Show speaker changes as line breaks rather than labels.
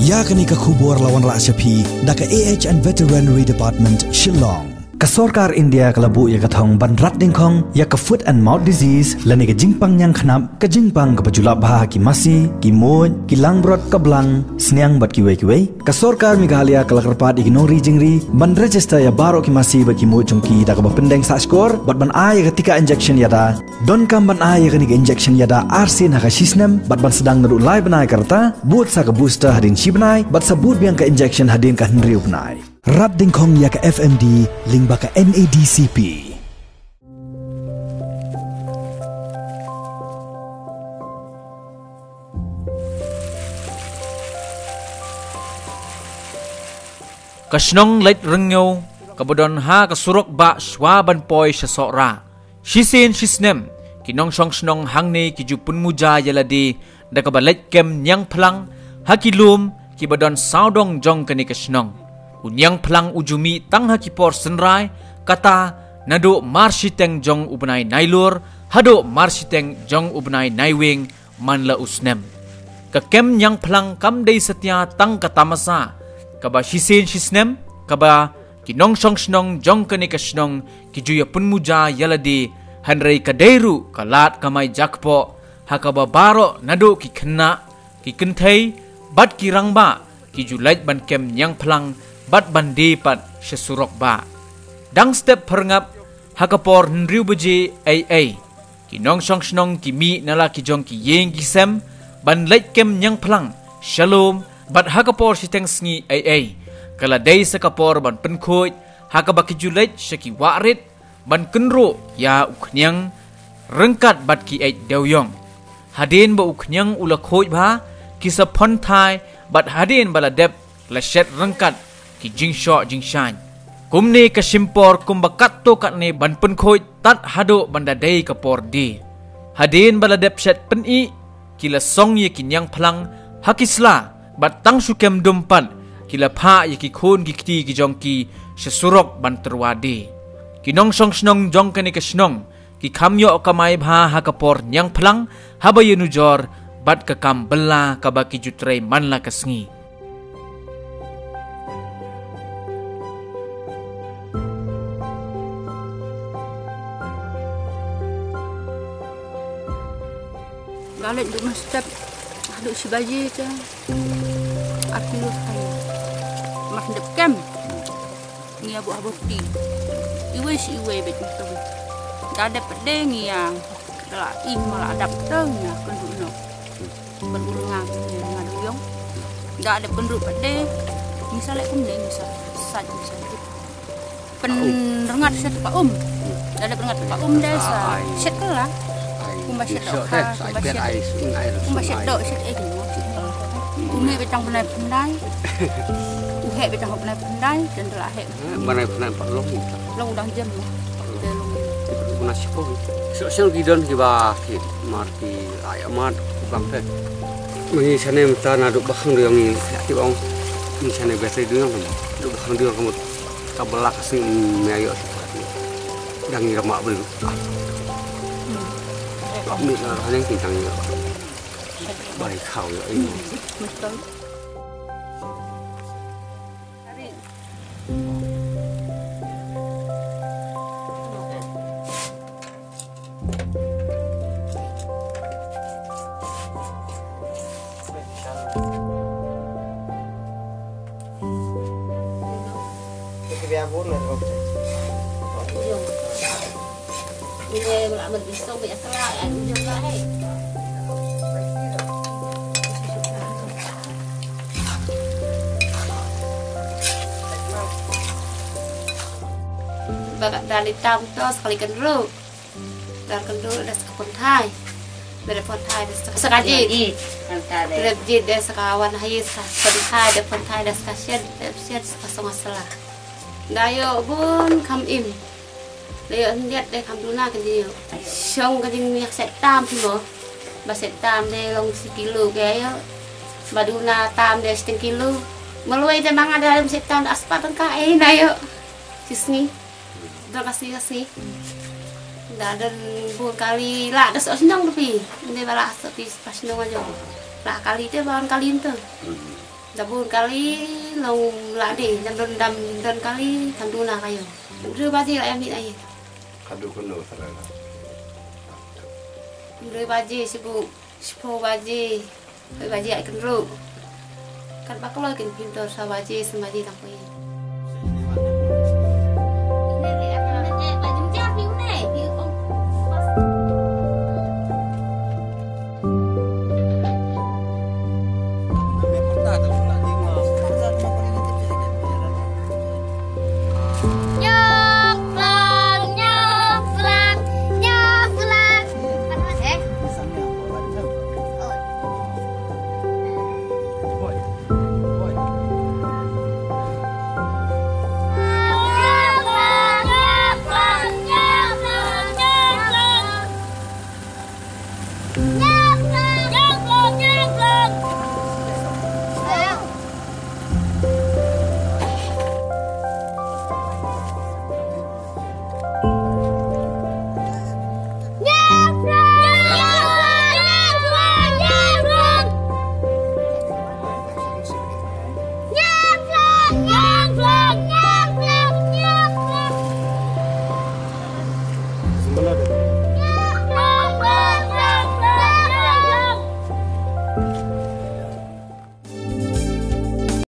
Ya kini ka khubor lawan Rakshapi daka AHN Veterinary Department Shillong. Kasorkar India kalabu ya kathong banrat dingkong ya ka foot and mouth disease lani ka jingpang nyang khanap ka jingpang ka pajulap bah ki masi ki moj ki langbrot ka blang sniang bat ki wei kasorkar Meghalaya kalakarpat ignong rijingri ban register ya baro ki masi ba ki moj chungki da ka pendeng sa skor bat ban ai ketika injection yada don kam ban ai ka ni injection yada arsin ha ka sisnem bat ban sedang nadu lai banai karta buat sa ka booster hadin shibnai bat sabut biang ka injection hadin ka hnriu banai Rat dingkong ya ka FMD lingba ka NADCP.
Kasnong lait rengyo kabodon ha kasurok ba shwa ban poi shasora. Shisin shisnem kinong shong snong hangne kijupun muja yaladi da kabalet kem nyang plang hakilum kibodon saudong jong kani kasnong. Unyang plang ujumi tang hakipor senrai kata nado marsiteng jong ubnai nailur hado marsiteng jong ubnai naiwing manla usnem kakem nyang plang kam dei setia tang katamasa kaba shisin shisnem kaba kinong song snong jong kani kasnong kijuya punmuja yaladi hanrei kadeiru kalat kamai jakpo hakaba baro nado ki khna ki kenthei bat kirangba kijulait ban kem nyang plang bat bandi pat sesurok ba dang step perngap hakapor nriu beji ai kinong song snong kimi nala kijong ki yeng kisem ban lait kem nyang plang shalom bat hakapor siteng sngi ai kala dei sakapor ban penkhoi hakaba kijulait shaki warit ban kenro ya uknyang rengkat bat ki ai dewyong hadin ba uknyang ula khoi ba kisapon thai bat hadin bala dep la shet rengkat ki jingsho jingshan kumni kasimpor kumbakat to katne ban penkhoi tat hado bandadei kapor di hadin baladep set peni kila song ye kinyang plang hakisla bat tang sukem dumpan kila pha ye ki khon ki kti ki jongki sesurok ban terwadi kinong song snong jong kani kasnong ki khamyo kamai bha hakapor nyang plang habayenu jor bat kakam bella kabaki jutre manla kasngi
Galit duk mastap aduk si bayi tu. Aku lu saya. Mak ndep kem. Ni abu ti. Iwe si iwe bet tu. Da ada pedeng yang la ing malah adap tengnya kenduk no. Penduk ngang ni ngadu yong. Da ada penduk pedeng. Misalnya kumdeng misal sat misal. Penrengat set Pak Da ada penrengat Pak desa. Set lah. Kumbasyat dok set egi umi betang pendai uhe betang pendai dan telah hek
pendai pak long
udang jam
nasi pun sel gidon kiba ki marti ayamat bang teh mengi sana mta naduk bakang do yang ti bang ni sana biasa do yang do bakang do kamu kabelak sing meayo yang iramak bel Mẹ là nó đang tình trạng như vậy bài khảo vậy
Ini mình bị sâu bị sala anh dùng ra hết. Bapak dari tam to sekali kendru. Dan kendru ada sekapun thai. Dari pon thai ada sekaji. Lebih dari sekawan hai sekali thai ada pon thai ada sekasian pasang masalah. Dayo bun come in. Đây lihat đây khám đu na cái gì xong cái gì miếng sét tam thì bố bà sét tam đây long sekilo cái bà đu na tam đây setengah kilo meluai dia mang ada dalam sét tam aspat kan kai na yo sisni dah kasih dah dan 4 kali lah dah senang tapi ini bala tapi pas senang aja lah kali itu bahan kali itu Dabun kali lau lade dan kali tanduna kayo. Dua baji ayam ni ayam.
Kadu kuno sarana.
Dua baji sepuluh baji ayam kenru. Kan bakal lagi pintar sabaji semaji tampoi.